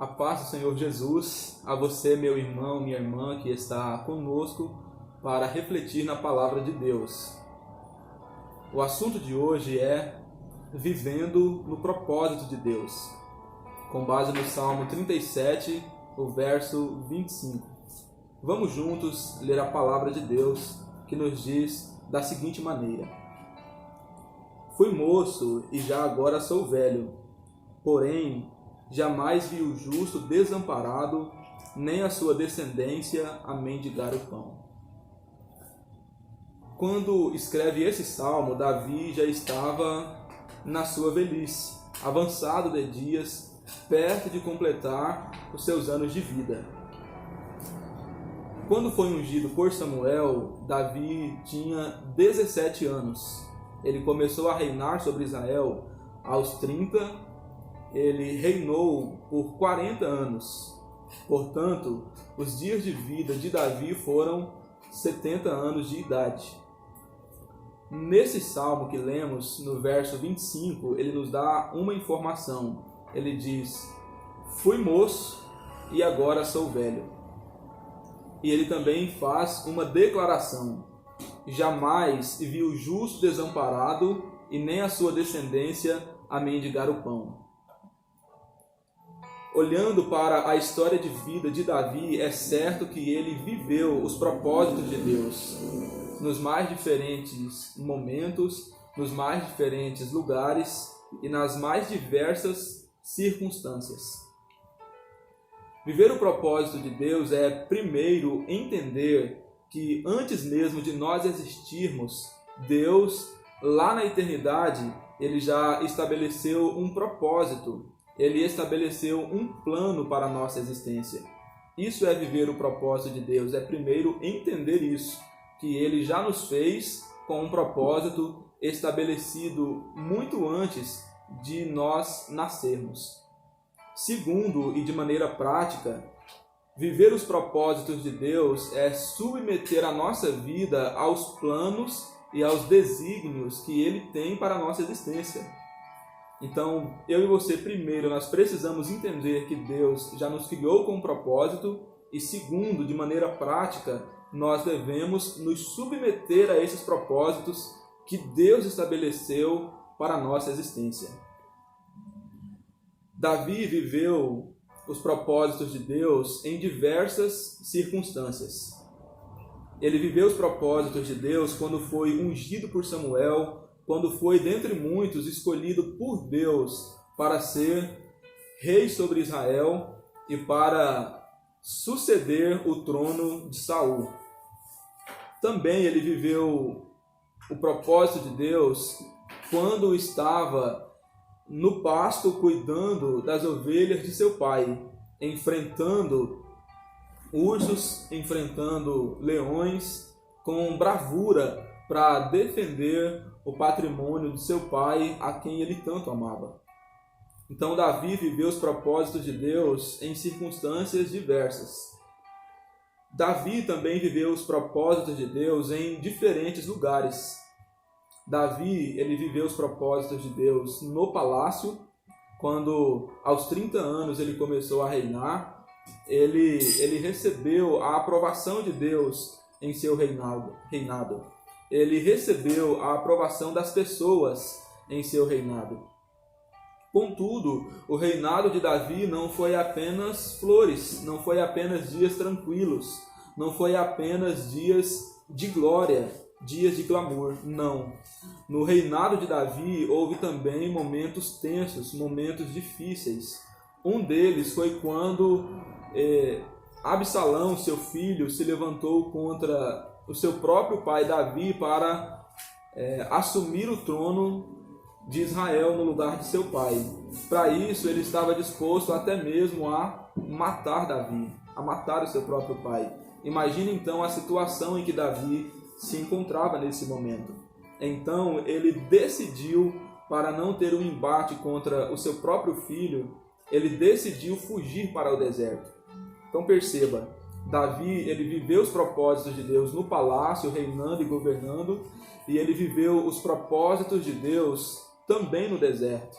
A paz do Senhor Jesus, a você, meu irmão, minha irmã, que está conosco para refletir na palavra de Deus. O assunto de hoje é vivendo no propósito de Deus, com base no Salmo 37, o verso 25. Vamos juntos ler a palavra de Deus, que nos diz da seguinte maneira: Fui moço e já agora sou velho, porém jamais vi o justo desamparado, nem a sua descendência a mendigar o pão. Quando escreve esse salmo, Davi já estava na sua velhice, avançado de dias, perto de completar os seus anos de vida. Quando foi ungido por Samuel, Davi tinha 17 anos. Ele começou a reinar sobre Israel aos 30. Ele reinou por 40 anos. Portanto, os dias de vida de Davi foram 70 anos de idade. Nesse salmo que lemos, no verso 25, ele nos dá uma informação. Ele diz: Fui moço e agora sou velho. E ele também faz uma declaração: Jamais vi o justo desamparado e nem a sua descendência a mendigar o pão. Olhando para a história de vida de Davi, é certo que ele viveu os propósitos de Deus nos mais diferentes momentos, nos mais diferentes lugares e nas mais diversas circunstâncias. Viver o propósito de Deus é, primeiro, entender que antes mesmo de nós existirmos, Deus, lá na eternidade, ele já estabeleceu um propósito. Ele estabeleceu um plano para a nossa existência. Isso é viver o propósito de Deus. É primeiro entender isso, que Ele já nos fez com um propósito estabelecido muito antes de nós nascermos. Segundo, e de maneira prática, viver os propósitos de Deus é submeter a nossa vida aos planos e aos desígnios que Ele tem para a nossa existência. Então, eu e você, primeiro, nós precisamos entender que Deus já nos criou com um propósito e, segundo, de maneira prática, nós devemos nos submeter a esses propósitos que Deus estabeleceu para a nossa existência. Davi viveu os propósitos de Deus em diversas circunstâncias. Ele viveu os propósitos de Deus quando foi ungido por Samuel, quando foi, dentre muitos, escolhido por Deus para ser rei sobre Israel e para suceder o trono de Saul. Também ele viveu o propósito de Deus quando estava no pasto cuidando das ovelhas de seu pai, enfrentando ursos, enfrentando leões, com bravura para defender o patrimônio de seu pai, a quem ele tanto amava. Então Davi viveu os propósitos de Deus em circunstâncias diversas. Davi também viveu os propósitos de Deus em diferentes lugares. Davi, ele viveu os propósitos de Deus no palácio, quando aos 30 anos ele começou a reinar. Ele recebeu a aprovação de Deus em seu reinado. Ele recebeu a aprovação das pessoas em seu reinado. Contudo, o reinado de Davi não foi apenas flores, não foi apenas dias tranquilos, não foi apenas dias de glória, dias de glamour, não. No reinado de Davi houve também momentos tensos, momentos difíceis. Um deles foi quando Absalão, seu filho, se levantou contra o seu próprio pai Davi para assumir o trono de Israel no lugar de seu pai. Para isso, ele estava disposto até mesmo a matar Davi, a matar o seu próprio pai. Imagine então a situação em que Davi se encontrava nesse momento. Então, ele decidiu, para não ter um embate contra o seu próprio filho, ele decidiu fugir para o deserto. Então perceba, Davi, ele viveu os propósitos de Deus no palácio, reinando e governando, e ele viveu os propósitos de Deus também no deserto.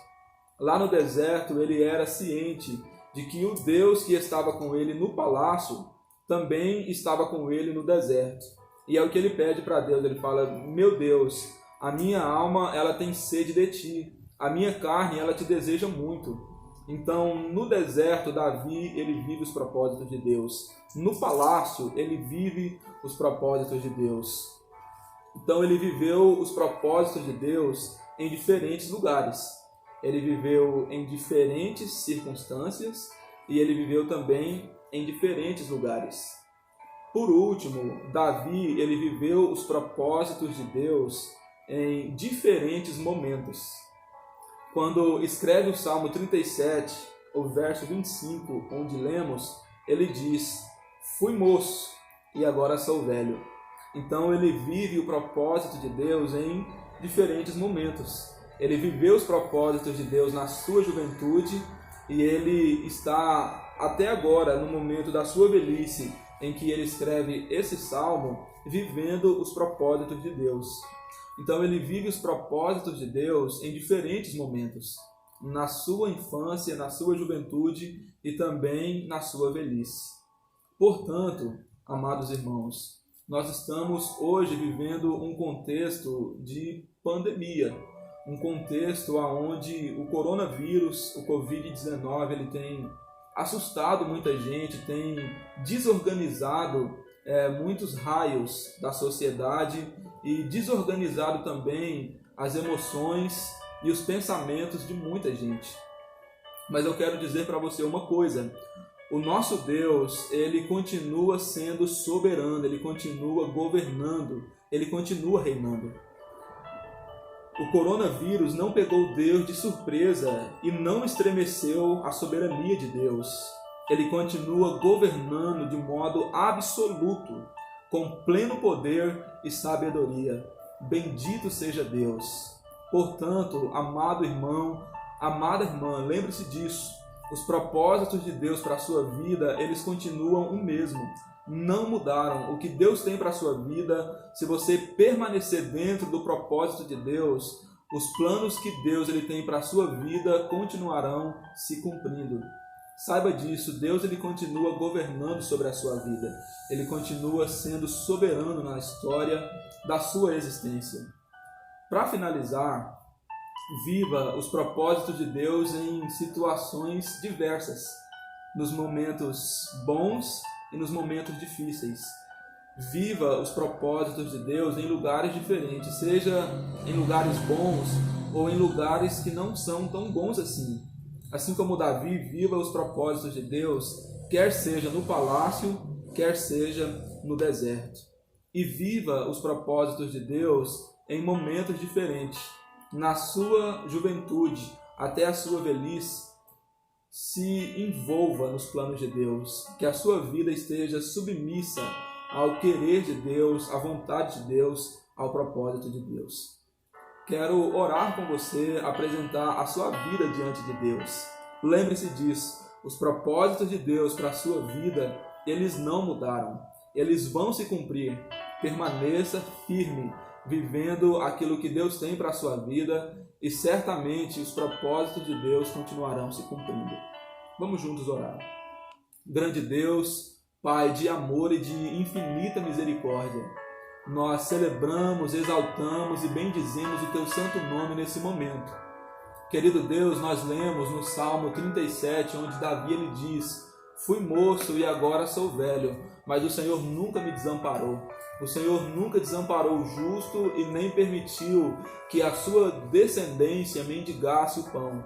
Lá no deserto, ele era ciente de que o Deus que estava com ele no palácio também estava com ele no deserto. E é o que ele pede para Deus. Ele fala: meu Deus, a minha alma ela tem sede de ti, a minha carne ela te deseja muito. Então, no deserto, Davi ele vive os propósitos de Deus. No palácio, ele vive os propósitos de Deus. Então, ele viveu os propósitos de Deus em diferentes lugares. Ele viveu em diferentes circunstâncias e ele viveu também em diferentes lugares. Por último, Davi ele viveu os propósitos de Deus em diferentes momentos. Quando escreve o Salmo 37, o verso 25, onde lemos, ele diz: fui moço e agora sou velho. Então ele vive o propósito de Deus em diferentes momentos. Ele viveu os propósitos de Deus na sua juventude e ele está até agora, no momento da sua velhice, em que ele escreve esse salmo, vivendo os propósitos de Deus. Então ele vive os propósitos de Deus em diferentes momentos, na sua infância, na sua juventude e também na sua velhice. Portanto, amados irmãos, nós estamos hoje vivendo um contexto de pandemia, um contexto onde o coronavírus, o Covid-19, ele tem assustado muita gente, tem desorganizado muitos raios da sociedade e desorganizado também as emoções e os pensamentos de muita gente. Mas eu quero dizer para você uma coisa: o nosso Deus, ele continua sendo soberano, ele continua governando, ele continua reinando. O coronavírus não pegou Deus de surpresa e não estremeceu a soberania de Deus. Ele continua governando de modo absoluto, com pleno poder e sabedoria. Bendito seja Deus. Portanto, amado irmão, amada irmã, lembre-se disso. Os propósitos de Deus para a sua vida, eles continuam o mesmo. Não mudaram. O que Deus tem para a sua vida, se você permanecer dentro do propósito de Deus, os planos que Deus ele tem para a sua vida continuarão se cumprindo. Saiba disso, Deus ele continua governando sobre a sua vida. Ele continua sendo soberano na história da sua existência. Para finalizar, viva os propósitos de Deus em situações diversas, nos momentos bons e nos momentos difíceis. Viva os propósitos de Deus em lugares diferentes, seja em lugares bons ou em lugares que não são tão bons assim. Assim como Davi, viva os propósitos de Deus, quer seja no palácio, quer seja no deserto. E viva os propósitos de Deus em momentos diferentes. Na sua juventude, até a sua velhice, se envolva nos planos de Deus. Que a sua vida esteja submissa ao querer de Deus, à vontade de Deus, ao propósito de Deus. Quero orar com você, apresentar a sua vida diante de Deus. Lembre-se disso, os propósitos de Deus para a sua vida, eles não mudaram, eles vão se cumprir. Permaneça firme, vivendo aquilo que Deus tem para a sua vida e certamente os propósitos de Deus continuarão se cumprindo. Vamos juntos orar. Grande Deus, Pai de amor e de infinita misericórdia, nós celebramos, exaltamos e bendizemos o Teu santo nome nesse momento. Querido Deus, nós lemos no Salmo 37, onde Davi ele diz: fui moço e agora sou velho, mas o Senhor nunca me desamparou. O Senhor nunca desamparou o justo e nem permitiu que a sua descendência mendigasse o pão.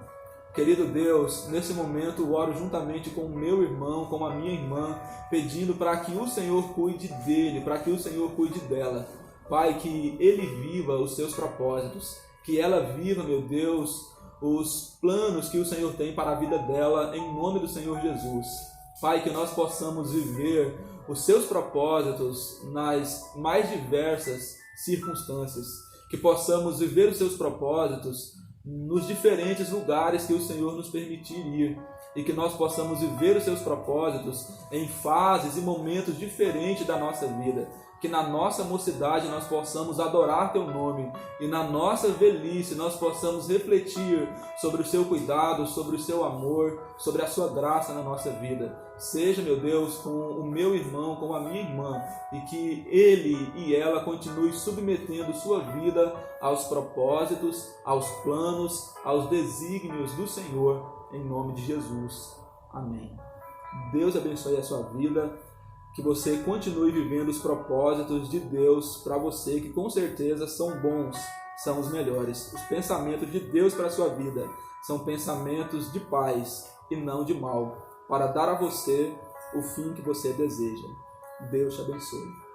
Querido Deus, nesse momento oro juntamente com o meu irmão, com a minha irmã, pedindo para que o Senhor cuide dele, para que o Senhor cuide dela. Pai, que ele viva os seus propósitos, que ela viva, meu Deus, os planos que o Senhor tem para a vida dela, em nome do Senhor Jesus. Pai, que nós possamos viver os seus propósitos nas mais diversas circunstâncias, que possamos viver os seus propósitos nos diferentes lugares que o Senhor nos permitir ir, e que nós possamos viver os seus propósitos em fases e momentos diferentes da nossa vida, que na nossa mocidade nós possamos adorar Teu nome e na nossa velhice nós possamos refletir sobre o Seu cuidado, sobre o Seu amor, sobre a Sua graça na nossa vida. Seja, meu Deus, com o meu irmão, com a minha irmã, e que ele e ela continuem submetendo sua vida aos propósitos, aos planos, aos desígnios do Senhor, em nome de Jesus. Amém. Deus abençoe a sua vida, que você continue vivendo os propósitos de Deus para você, que com certeza são bons, são os melhores. Os pensamentos de Deus para a sua vida são pensamentos de paz e não de mal, para dar a você o fim que você deseja. Deus te abençoe.